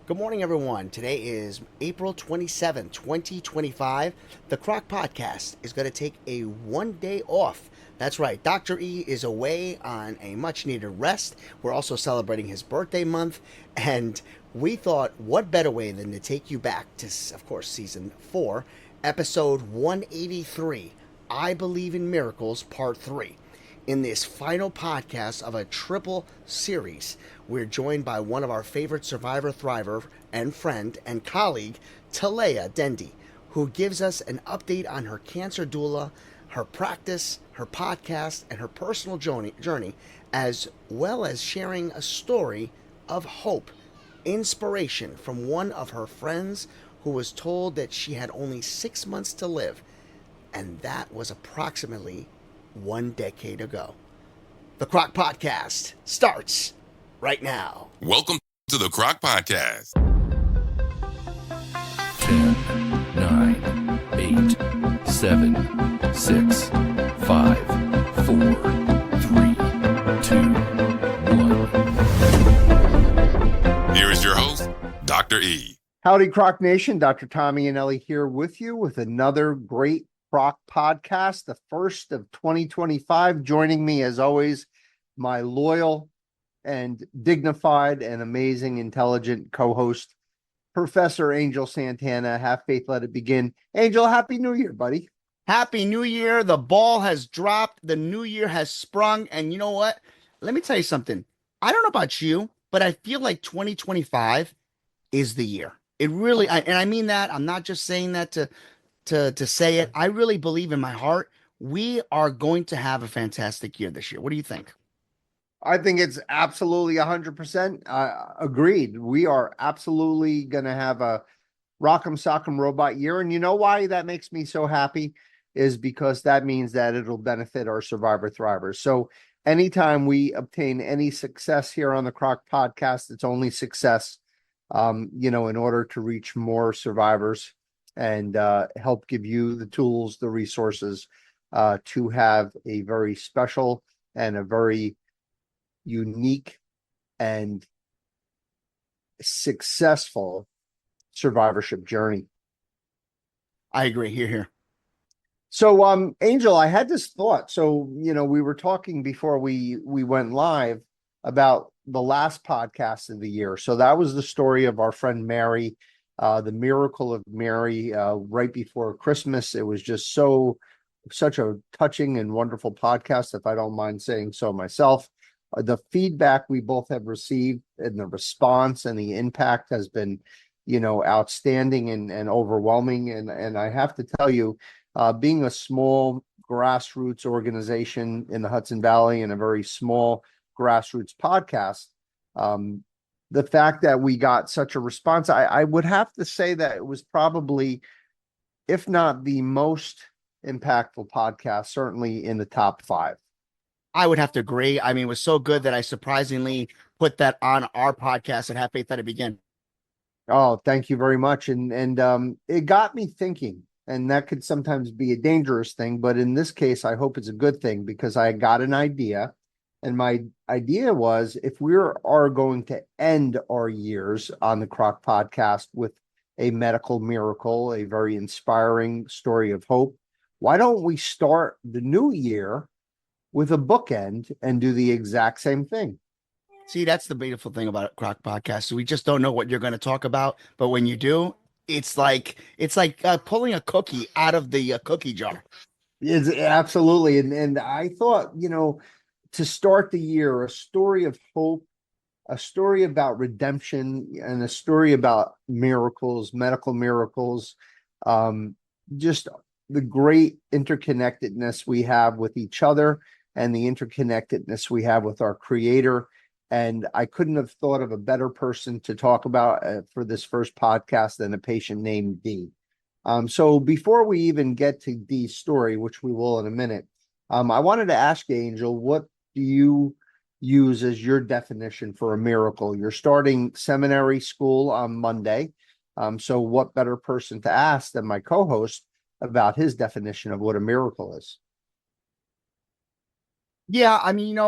Good morning, everyone. Today is April 27th, 2025. The Croc Podcast is going to take a 1 day off. That's right. Dr. E is away on a much needed rest. We're also celebrating his birthday month. And we thought, what better way than to take you back to, of course, season 4, episode 183, I Believe in Miracles, part 3. In this final podcast of a triple series, we're joined by one of our favorite survivor thriver and friend and colleague, Talaya Dendy, who gives us an update on her cancer doula, her practice, her podcast, and her personal journey, as well as sharing a story of hope, inspiration from one of her friends who was told that she had only 6 months to live, and that was approximately 1 decade ago. The Croc Podcast starts right now. Welcome to the Croc Podcast. 10, 9, 8, 7, 6, 5, 4, 3, 2, 1. Here is your host, Dr. E. Howdy, Croc Nation. Dr. Tommy and Ellie here with you with another great Croc Podcast, the first of 2025. Joining me, as always, my loyal and dignified and amazing, intelligent co-host, Professor Angel Santana. Have faith, let it begin. Angel, Happy New Year, buddy. Happy New Year. The ball has dropped. The new year has sprung. And you know what? Let me tell you something. I don't know about you, but I feel like 2025 is the year. It really, and I mean that. I'm not just saying that to say it. I really believe in my heart we are going to have a fantastic year this year. What do you think? I think it's absolutely 100% agreed. We are absolutely going to have a rock'em sock'em robot year. And you know why that makes me so happy is because that means that it'll benefit our survivor thrivers. So anytime we obtain any success here on the Croc Podcast, it's only success, in order to reach more survivors and help give you the tools, the resources to have a very special and a very unique and successful survivorship journey. I agree. Here. So, Angel, I had this thought. So, we were talking before we went live about the last podcast of the year. So that was the story of our friend Mary, the miracle of Mary, right before Christmas. It was just such a touching and wonderful podcast, if I don't mind saying so myself. The feedback we both have received and the response and the impact has been, outstanding and overwhelming. And I have to tell you, being a small grassroots organization in the Hudson Valley and a very small grassroots podcast, the fact that we got such a response, I would have to say that it was probably, if not the most impactful podcast, certainly in the top 5. I would have to agree. I mean, it was so good that I surprisingly put that on our podcast and Have Faith Let It Begin. Oh, thank you very much. And it got me thinking, and that could sometimes be a dangerous thing, but in this case, I hope it's a good thing because I got an idea. And my idea was, if we are going to end our years on the Croc Podcast with a medical miracle, a very inspiring story of hope, why don't we start the new year with a bookend and do the exact same thing? See, that's the beautiful thing about Croc Podcast. So we just don't know what you're going to talk about, but when you do, it's like pulling a cookie out of the cookie jar. It's absolutely. And I thought, to start the year, a story of hope, a story about redemption, and a story about miracles, medical miracles, just the great interconnectedness we have with each other and the interconnectedness we have with our Creator. And I couldn't have thought of a better person to talk about for this first podcast than a patient named Dee. So before we even get to Dee's story, which we will in a minute, I wanted to ask you, Angel, what do you use as your definition for a miracle? You're starting seminary school on Monday. So what better person to ask than my co-host about his definition of what a miracle is? Yeah, I mean,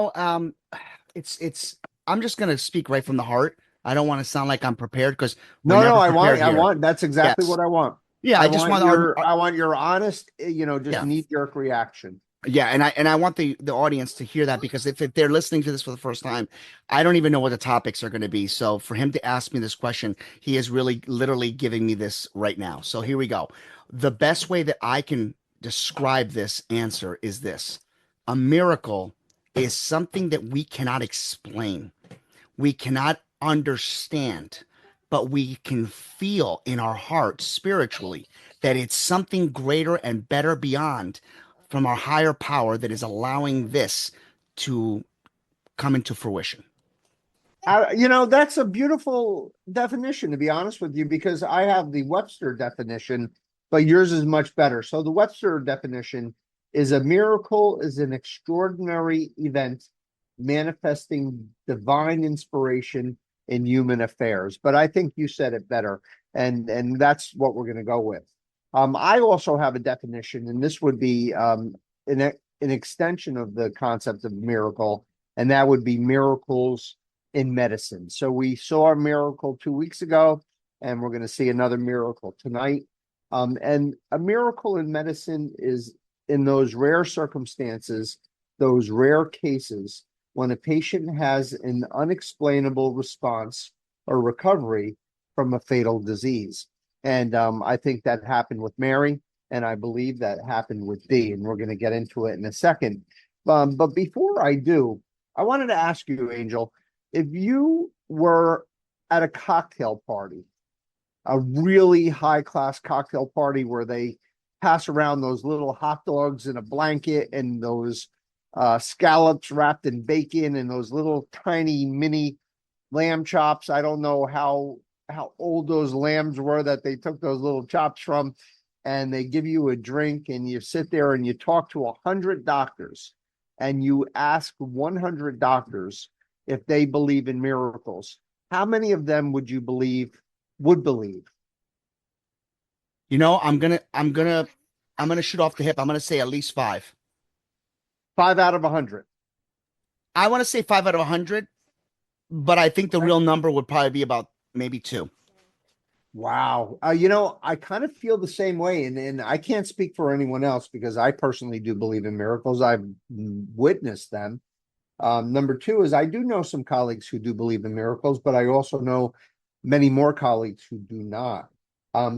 it's I'm just going to speak right from the heart. I don't want to sound like I'm prepared because we're No, no, never prepared I here. want, that's exactly Yes. what I want. Yeah, I just want I want your honest, just yeah. knee-jerk reaction. Yeah, and I want the audience to hear that because if they're listening to this for the first time, I don't even know what the topics are going to be. So for him to ask me this question, he is really literally giving me this right now. So here we go. The best way that I can describe this answer is this. A miracle is something that we cannot explain. We cannot understand, but we can feel in our hearts spiritually that it's something greater and better beyond from our higher power that is allowing this to come into fruition. That's a beautiful definition, to be honest with you, because I have the Webster definition, but yours is much better. So the Webster definition is a miracle is an extraordinary event manifesting divine inspiration in human affairs. But I think you said it better, and that's what we're going to go with. I also have a definition, and this would be an extension of the concept of miracle, and that would be miracles in medicine. So we saw a miracle 2 weeks ago, and we're going to see another miracle tonight. And a miracle in medicine is in those rare circumstances, those rare cases when a patient has an unexplainable response or recovery from a fatal disease. And I think that happened with Mary, and I believe that happened with Dee, and we're going to get into it in a second. But before I do, I wanted to ask you, Angel, if you were at a cocktail party, a really high class cocktail party where they pass around those little hot dogs in a blanket and those scallops wrapped in bacon and those little tiny mini lamb chops. I don't know how old those lambs were that they took those little chops from, and they give you a drink and you sit there and you talk to 100 doctors and you ask 100 doctors if they believe in miracles. How many of them would you believe would believe? You know, I'm gonna shoot off the hip. I'm gonna say at least five. 5 out of 100. I want to say 5 out of 100, but I think the real number would probably be about maybe two. Wow. I kind of feel the same way, and I can't speak for anyone else because I personally do believe in miracles. I've witnessed them. Number two is I do know some colleagues who do believe in miracles, but I also know many more colleagues who do not.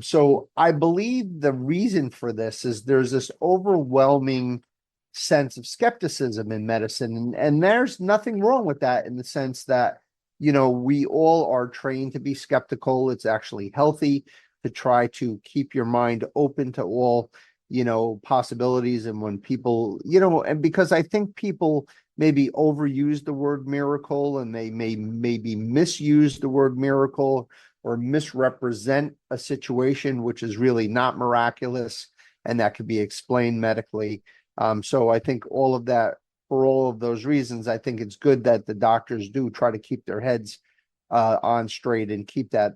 So I believe the reason for this is there's this overwhelming sense of skepticism in medicine, and there's nothing wrong with that in the sense that, we all are trained to be skeptical. It's actually healthy to try to keep your mind open to all, possibilities. And when people, and because I think people maybe overuse the word miracle and they maybe misuse the word miracle or misrepresent a situation which is really not miraculous and that could be explained medically. So I think for all of those reasons, I think it's good that the doctors do try to keep their heads on straight and keep that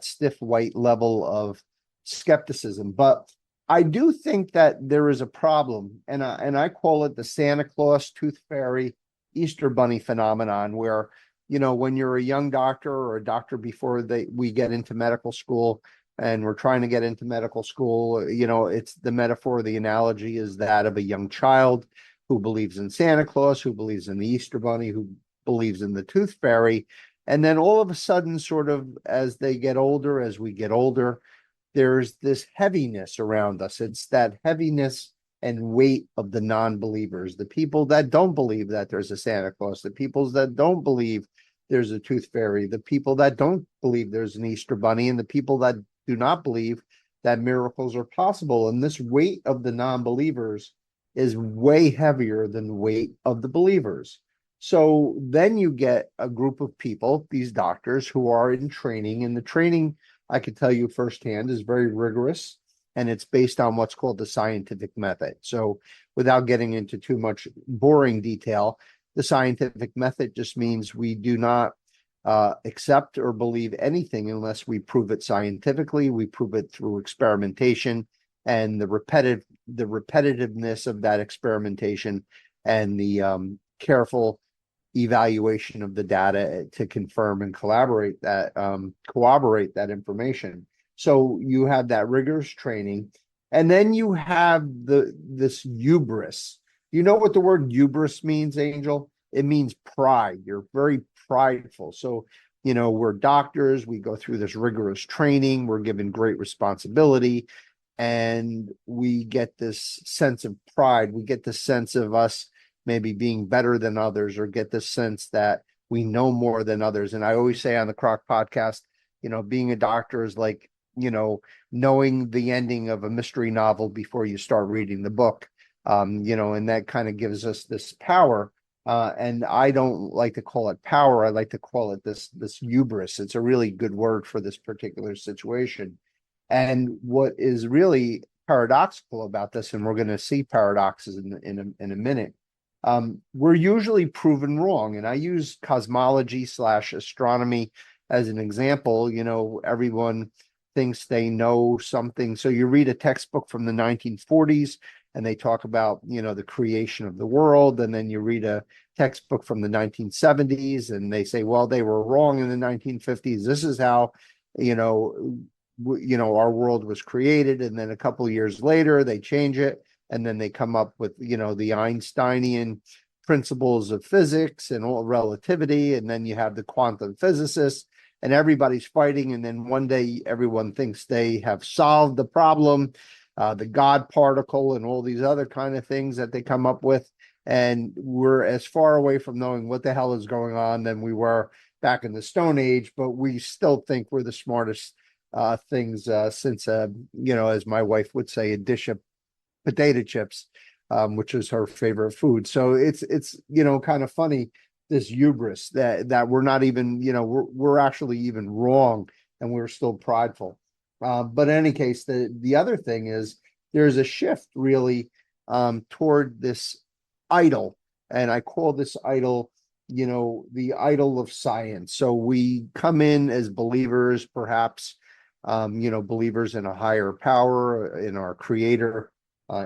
stiff white level of skepticism. But I do think that there is a problem, and I call it the Santa Claus, Tooth Fairy, Easter Bunny phenomenon, where when you're a young doctor or a doctor before we get into medical school, and we're trying to get into medical school, it's the metaphor, the analogy is that of a young child who believes in Santa Claus, who believes in the Easter Bunny, who believes in the Tooth Fairy. And then all of a sudden, sort of as we get older, there's this heaviness around us. It's that heaviness and weight of the non-believers, the people that don't believe that there's a Santa Claus, the people that don't believe there's a Tooth Fairy, the people that don't believe there's an Easter Bunny, and the people that do not believe that miracles are possible. And this weight of the non-believers is way heavier than the weight of the believers. So then you get a group of people, these doctors who are in training, and the training, I can tell you firsthand, is very rigorous, and it's based on what's called the scientific method. So without getting into too much boring detail, the scientific method just means we do not accept or believe anything unless we prove it scientifically. We prove it through experimentation and the repetitiveness of that experimentation and the careful, evaluation of the data to confirm and corroborate that information. So you have that rigorous training, and then you have this hubris. You know what the word hubris means, Angel? It means pride. You're very prideful. So, we're doctors, we go through this rigorous training, we're given great responsibility, and we get this sense of pride. We get the sense of us maybe being better than others, or get the sense that we know more than others. And I always say on the Croc podcast, being a doctor is like, knowing the ending of a mystery novel before you start reading the book. And that kind of gives us this power. And I don't like to call it power. I like to call it this hubris. It's a really good word for this particular situation. And what is really paradoxical about this, and we're going to see paradoxes in a minute, we're usually proven wrong. And I use cosmology/astronomy as an example. Everyone thinks they know something. So you read a textbook from the 1940s, and they talk about, the creation of the world. And then you read a textbook from the 1970s, and they say, well, they were wrong in the 1950s. This is how, our world was created. And then a couple of years later, they change it. And then they come up with, the Einsteinian principles of physics and all relativity. And then you have the quantum physicists, and everybody's fighting. And then one day everyone thinks they have solved the problem, the God particle and all these other kind of things that they come up with. And we're as far away from knowing what the hell is going on than we were back in the Stone Age, but we still think we're the smartest things since, as my wife would say, a dish of potato chips, which is her favorite food. So it's kind of funny, this hubris that we're not even, we're actually even wrong, and we're still prideful. But in any case, the other thing is there's a shift really toward this idol, and I call this idol, the idol of science. So we come in as believers, perhaps, believers in a higher power, in our creator,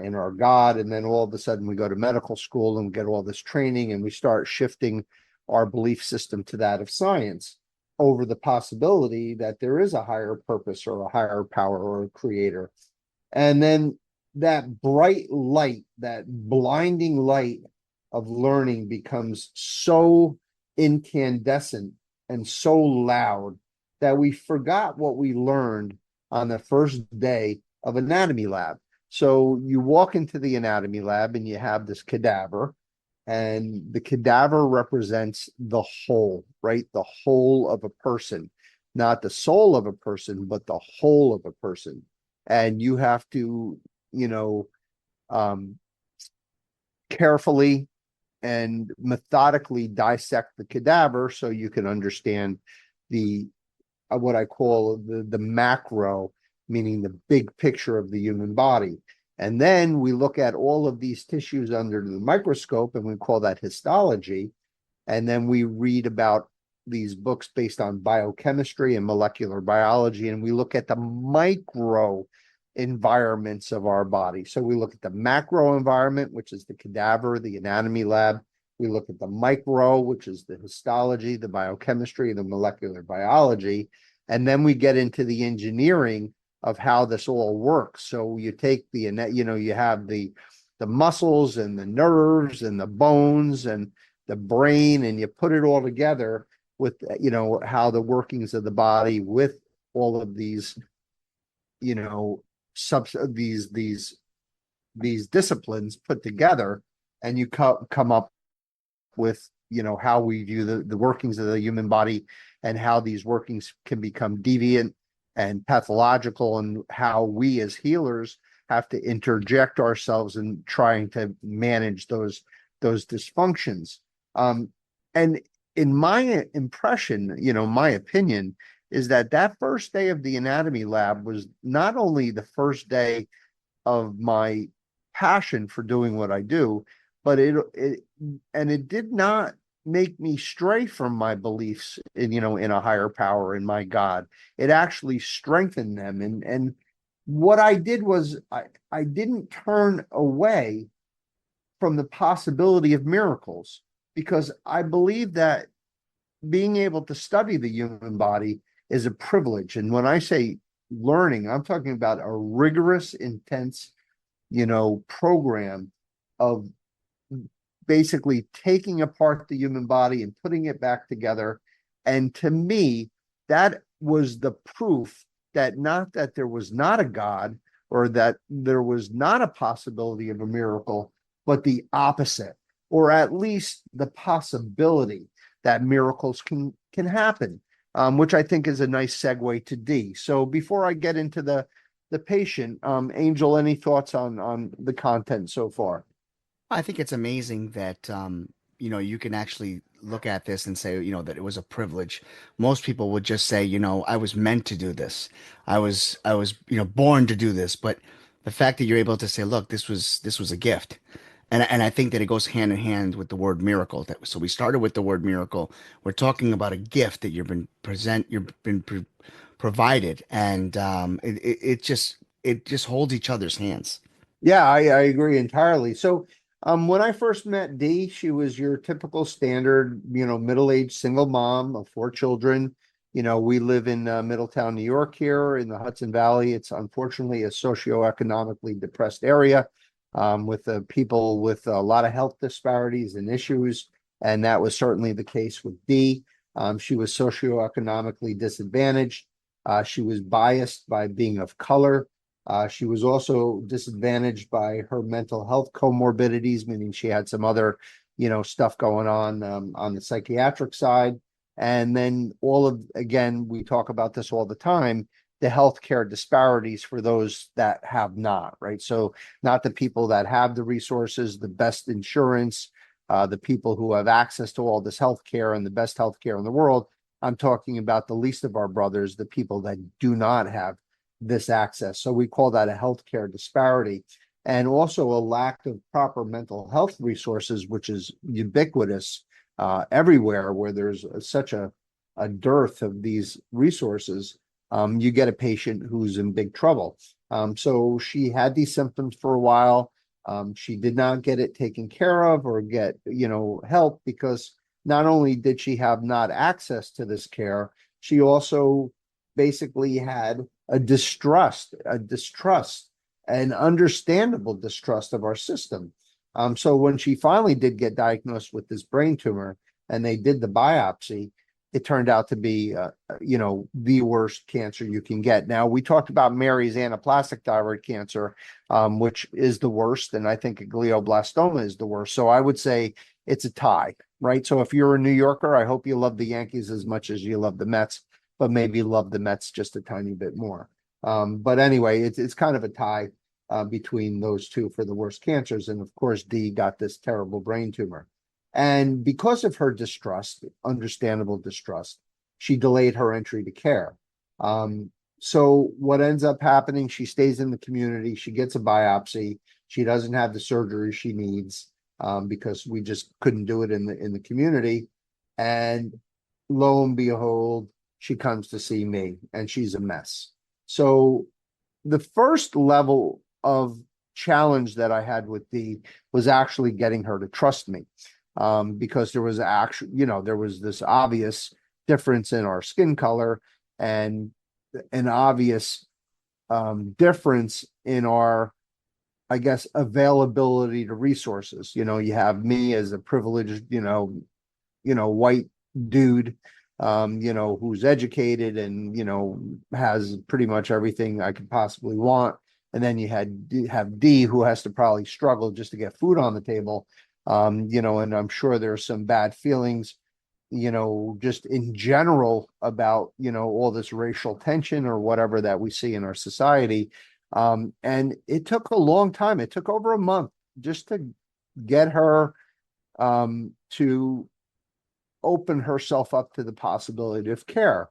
in our God. And then all of a sudden we go to medical school and get all this training, and we start shifting our belief system to that of science over the possibility that there is a higher purpose or a higher power or a creator. And then that bright light, that blinding light of learning becomes so incandescent and so loud that we forgot what we learned on the first day of anatomy lab. So you walk into the anatomy lab and you have this cadaver, and the cadaver represents the whole, right? The whole of a person, not the soul of a person, but the whole of a person. And you have to, carefully and methodically dissect the cadaver so you can understand the what I call the macro, meaning the big picture of the human body. And then we look at all of these tissues under the microscope, and we call that histology. And then we read about these books based on biochemistry and molecular biology, and we look at the micro environments of our body. So we look at the macro environment, which is the cadaver, the anatomy lab. We look at the micro, which is the histology, the biochemistry, the molecular biology. And then we get into the engineering of how this all works. So you take you have the muscles and the nerves and the bones and the brain, and you put it all together with, how the workings of the body with all of these, these disciplines put together, and you come up with, how we view the workings of the human body, and how these workings can become deviant and pathological, and how we as healers have to interject ourselves in trying to manage those dysfunctions. And in my impression, my opinion is that first day of the anatomy lab was not only the first day of my passion for doing what I do, but it did not make me stray from my beliefs in a higher power, in my God. It actually strengthened them. And what I did was I didn't turn away from the possibility of miracles. because I believe that being able to study the human body is a privilege. And when I say learning, I'm talking about a rigorous, intense, program of basically taking apart the human body and putting it back together. And to me, that was the proof that not that there was not a God or that there was not a possibility of a miracle, but the opposite, or at least the possibility that miracles can happen, which I think is a nice segue to D. So before I get into the patient, Angel, any thoughts on the content so far? I think it's amazing that you can actually look at this and say, that it was a privilege. Most people would just say, I was meant to do this. I was, born to do this. But the fact that you're able to say, look, this was a gift. And I think that it goes hand in hand with the word miracle. So we started with the word miracle. We're talking about a gift that you've been provided, and it just holds each other's hands. Yeah, I agree entirely. So, when I first met Dee, she was your typical standard, middle-aged single mom of four children. We live in Middletown, New York here in the Hudson Valley. It's unfortunately a socioeconomically depressed area, with people with a lot of health disparities and issues. And that was certainly the case with Dee. She was socioeconomically disadvantaged. She was biased by being of color. She was also disadvantaged by her mental health comorbidities, meaning she had some other, stuff going on the psychiatric side. And then again, we talk about this all the time, the healthcare disparities for those that have not, right? So not the people that have the resources, the best insurance, the people who have access to all this healthcare and the best healthcare in the world. I'm talking about the least of our brothers, the people that do not have this access. So we call that a healthcare disparity, and also a lack of proper mental health resources, which is ubiquitous everywhere where there's such a dearth of these resources. You get a patient who's in big trouble. So she had these symptoms for a while. She did not get it taken care of or get, help, because not only did she have not access to this care, she also basically had a distrust, an understandable distrust of our system. So when she finally did get diagnosed with this brain tumor and they did the biopsy, it turned out to be, the worst cancer you can get. Now, we talked about Mary's anaplastic thyroid cancer, which is the worst, and I think a glioblastoma is the worst. So I would say it's a tie, right? So if you're a New Yorker, I hope you love the Yankees as much as you love the Mets, but maybe love the Mets just a tiny bit more. But anyway, it's kind of a tie between those two for the worst cancers. And of course, Dee got this terrible brain tumor. And because of her distrust, understandable distrust, she delayed her entry to care. So what ends up happening, she stays in the community, she gets a biopsy, she doesn't have the surgery she needs, because we just couldn't do it in the community. And lo and behold, she comes to see me and she's a mess. So the first level of challenge that I had with Dee was actually getting her to trust me, because there was there was this obvious difference in our skin color and an obvious difference in our, I guess, availability to resources. You have me as a privileged, white dude, who's educated and, has pretty much everything I could possibly want. And then you have Dee, who has to probably struggle just to get food on the table. And I'm sure there's some bad feelings, just in general about, all this racial tension or whatever that we see in our society. And it took a long time. It took over a month just to get her to open herself up to the possibility of care.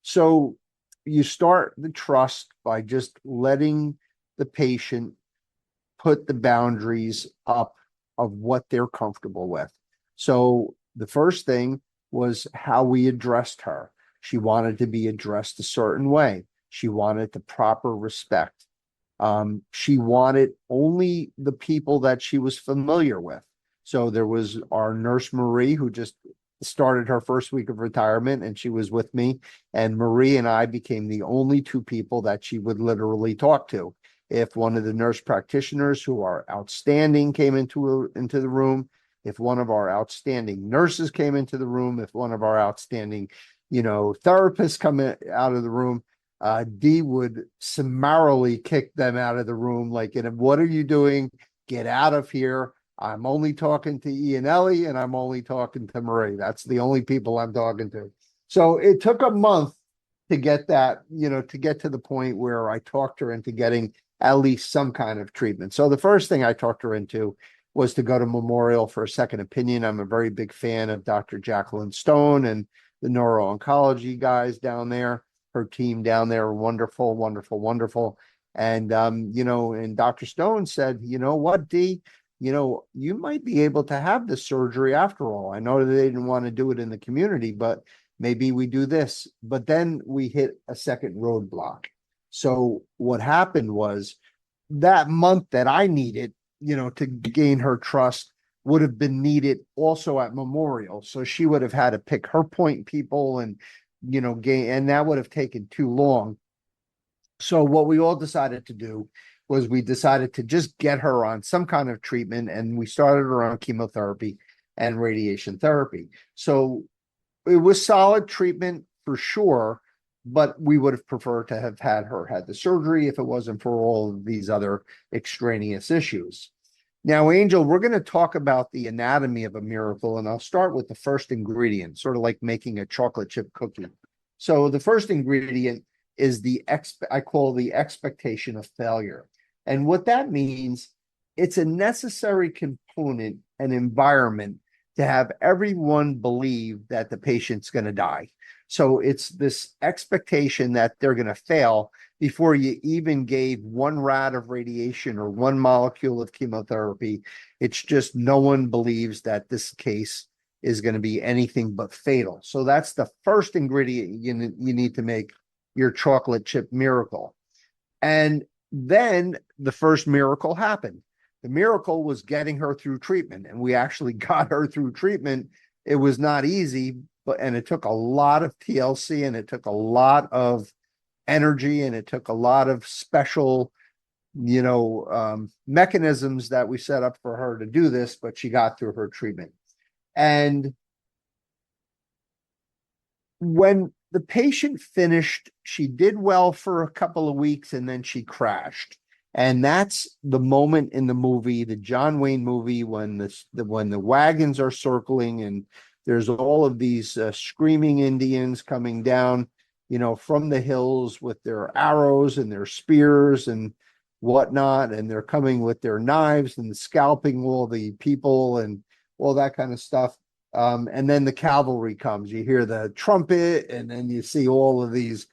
So you start the trust by just letting the patient put the boundaries up of what they're comfortable with. So the first thing was how we addressed her. She wanted to be addressed a certain way. She wanted the proper respect. She wanted only the people that she was familiar with. So there was our nurse Marie, who just started her first week of retirement, and she was with me. And Marie and I became the only two people that she would literally talk to. If one of the nurse practitioners who are outstanding came into the room, if one of our outstanding nurses came into the room, if one of our outstanding, therapists come out of the room, Dee would summarily kick them out of the room. Like, what are you doing? Get out of here. I'm only talking to Ian Ellie, and I'm only talking to Marie. That's the only people I'm talking to. So it took a month to get that, to get to the point where I talked her into getting at least some kind of treatment. So the first thing I talked her into was to go to Memorial for a second opinion. I'm a very big fan of Dr. Jacqueline Stone and the neuro-oncology guys down there. Her team down there are wonderful, wonderful, wonderful. And, and Dr. Stone said, you know what, Dee, you might be able to have this surgery after all. I know that they didn't want to do it in the community, but maybe we do this. But then we hit a second roadblock. So what happened was that month that I needed, to gain her trust would have been needed also at Memorial. So she would have had to pick her point people and, gain, and that would have taken too long. So what we all decided to do was we decided to just get her on some kind of treatment, and we started her on chemotherapy and radiation therapy. So it was solid treatment for sure, but we would have preferred to have had her had the surgery if it wasn't for all of these other extraneous issues. Now, Angel, we're going to talk about the anatomy of a miracle, and I'll start with the first ingredient, sort of like making a chocolate chip cookie. So the first ingredient is I call the expectation of failure. And what that means, it's a necessary component and environment to have everyone believe that the patient's going to die. So it's this expectation that they're going to fail before you even gave one rad of radiation or one molecule of chemotherapy. It's just no one believes that this case is going to be anything but fatal. So that's the first ingredient you need to make your chocolate chip miracle. And then the first miracle happened. The miracle was getting her through treatment, and we actually got her through treatment. It was not easy, and it took a lot of TLC, and it took a lot of energy, and it took a lot of special, mechanisms that we set up for her to do this, but she got through her treatment. And when the patient finished, she did well for a couple of weeks, and then she crashed. And that's the moment in the movie, the John Wayne movie, when the wagons are circling and there's all of these screaming Indians coming down, from the hills with their arrows and their spears and whatnot, and they're coming with their knives and scalping all the people and all that kind of stuff. And then the cavalry comes. You hear the trumpet, and then you see all of these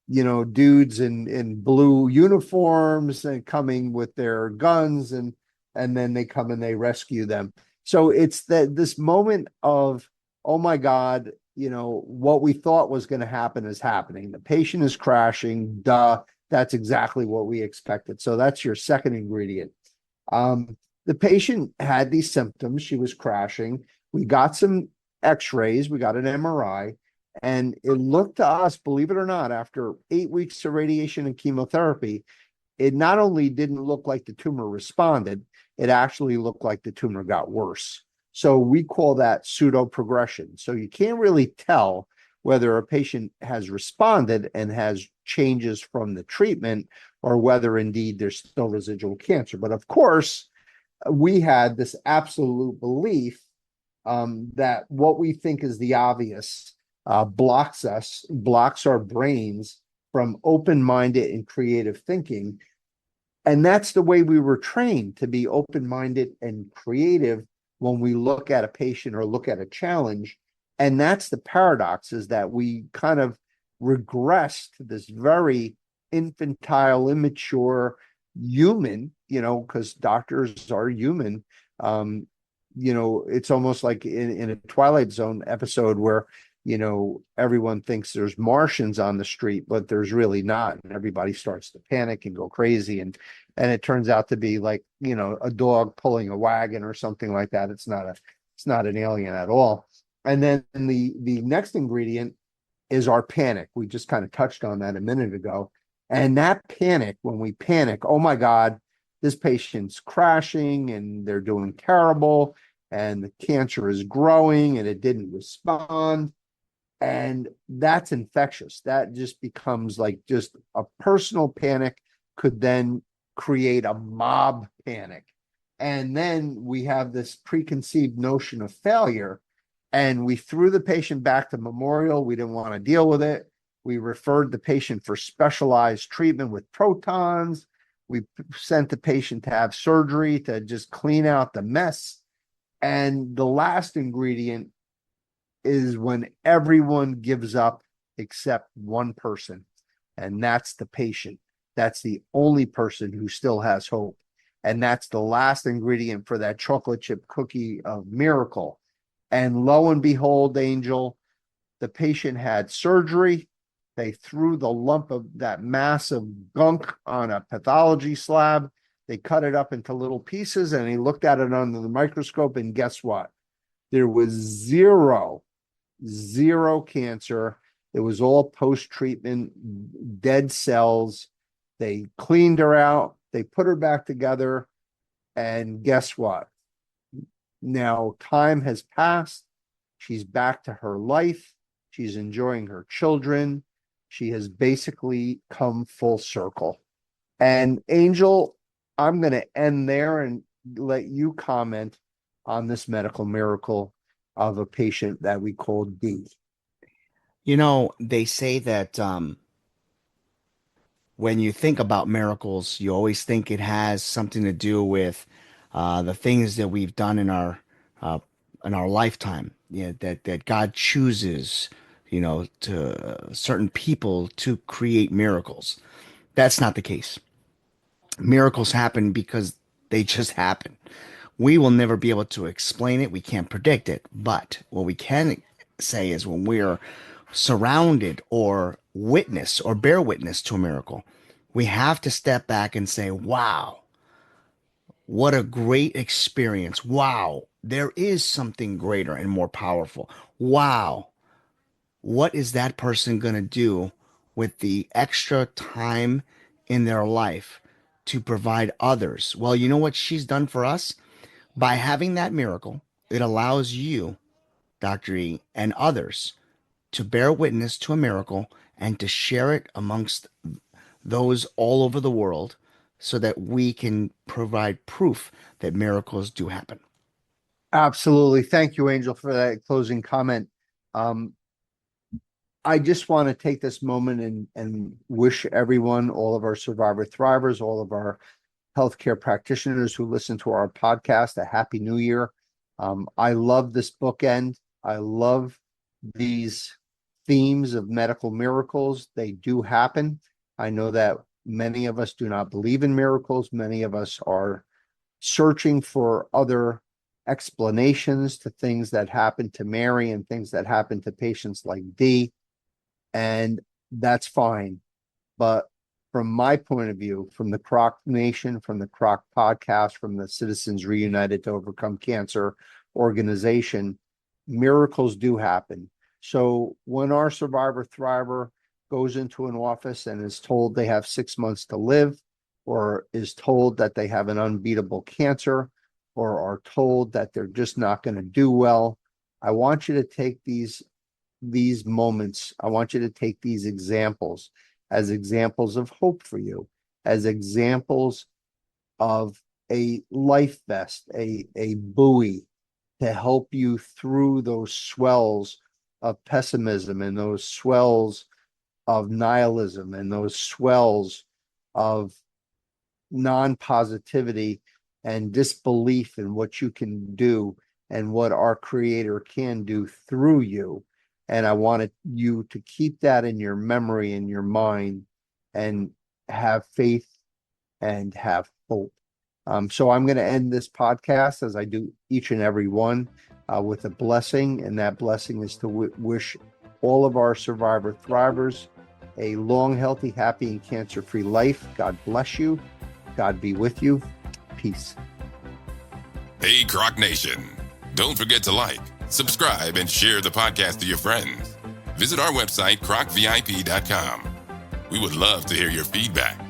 dudes in blue uniforms and coming with their guns, and then they come and they rescue them. So it's this moment of, oh my God, what we thought was going to happen is happening. The patient is crashing. Duh. That's exactly what we expected. So that's your second ingredient. The patient had these symptoms. She was crashing. We got some x-rays. We got an MRI. And it looked to us, believe it or not, after 8 weeks of radiation and chemotherapy, it not only didn't look like the tumor responded, it actually looked like the tumor got worse. So we call that pseudo progression. So you can't really tell whether a patient has responded and has changes from the treatment, or whether indeed there's still residual cancer. But of course, we had this absolute belief that what we think is the obvious blocks our brains from open-minded and creative thinking. And that's the way we were trained, to be open-minded and creative when we look at a patient or look at a challenge. And that's the paradox, is that we kind of regress to this very infantile, immature human, because doctors are human. It's almost like in a Twilight Zone episode where everyone thinks there's Martians on the street, but there's really not. And everybody starts to panic and go crazy. And it turns out to be like, a dog pulling a wagon or something like that. It's not an alien at all. And then the next ingredient is our panic. We just kind of touched on that a minute ago. And that panic, when we panic, oh my God, this patient's crashing and they're doing terrible and the cancer is growing and it didn't respond. And that's infectious. That just becomes like just a personal panic could then create a mob panic. And then we have this preconceived notion of failure. And we threw the patient back to Memorial. We didn't want to deal with it. We referred the patient for specialized treatment with protons. We sent the patient to have surgery to just clean out the mess. And the last ingredient is when everyone gives up except one person, and that's the patient. That's the only person who still has hope. And that's the last ingredient for that chocolate chip cookie of miracle. And lo and behold, Angel, the patient had surgery. They threw the lump of that massive gunk on a pathology slab. They cut it up into little pieces, and he looked at it under the microscope, and guess what? There was zero cancer. It was all post-treatment, dead cells. They cleaned her out. They put her back together. And guess what? Now time has passed. She's back to her life. She's enjoying her children. She has basically come full circle. And Angel, I'm going to end there and let you comment on this medical miracle of a patient that we called D. They say that when you think about miracles, you always think it has something to do with the things that we've done uh, in our lifetime. Yeah, that God chooses, to certain people to create miracles. That's not the case. Miracles happen because they just happen. We will never be able to explain it. We can't predict it. But what we can say is when we're surrounded or witness or bear witness to a miracle, we have to step back and say, wow, what a great experience. Wow, there is something greater and more powerful. Wow, what is that person going to do with the extra time in their life to provide others? Well, you know what she's done for us? By having that miracle, it allows you, Dr. E, and others to bear witness to a miracle and to share it amongst those all over the world so that we can provide proof that miracles do happen. Absolutely. Thank you, Angel, for that closing comment. I just want to take this moment and wish everyone, all of our survivor thrivers, all of our healthcare practitioners who listen to our podcast, a happy new year. I love this bookend. I love these themes of medical miracles. They do happen. I know that many of us do not believe in miracles. Many of us are searching for other explanations to things that happen to Mary and things that happen to patients like D. And that's fine. But from my point of view, from the Croc Nation, from the Croc podcast, from the Citizens Reunited to Overcome Cancer organization, miracles do happen. So when our survivor thriver goes into an office and is told they have 6 months to live, or is told that they have an unbeatable cancer, or are told that they're just not going to do well, I want you to take these moments, I want you to take these examples as examples of hope for you, as examples of a life vest, a buoy to help you through those swells of pessimism and those swells of nihilism and those swells of non-positivity and disbelief in what you can do and what our creator can do through you. And I wanted you to keep that in your memory, in your mind, and have faith and have hope. So I'm going to end this podcast, as I do each and every one, with a blessing. And that blessing is to wish all of our survivor thrivers a long, healthy, happy, and cancer-free life. God bless you. God be with you. Peace. Hey, Croc Nation. Don't forget to like, subscribe, and share the podcast to your friends. Visit our website, crocvip.com. We would love to hear your feedback.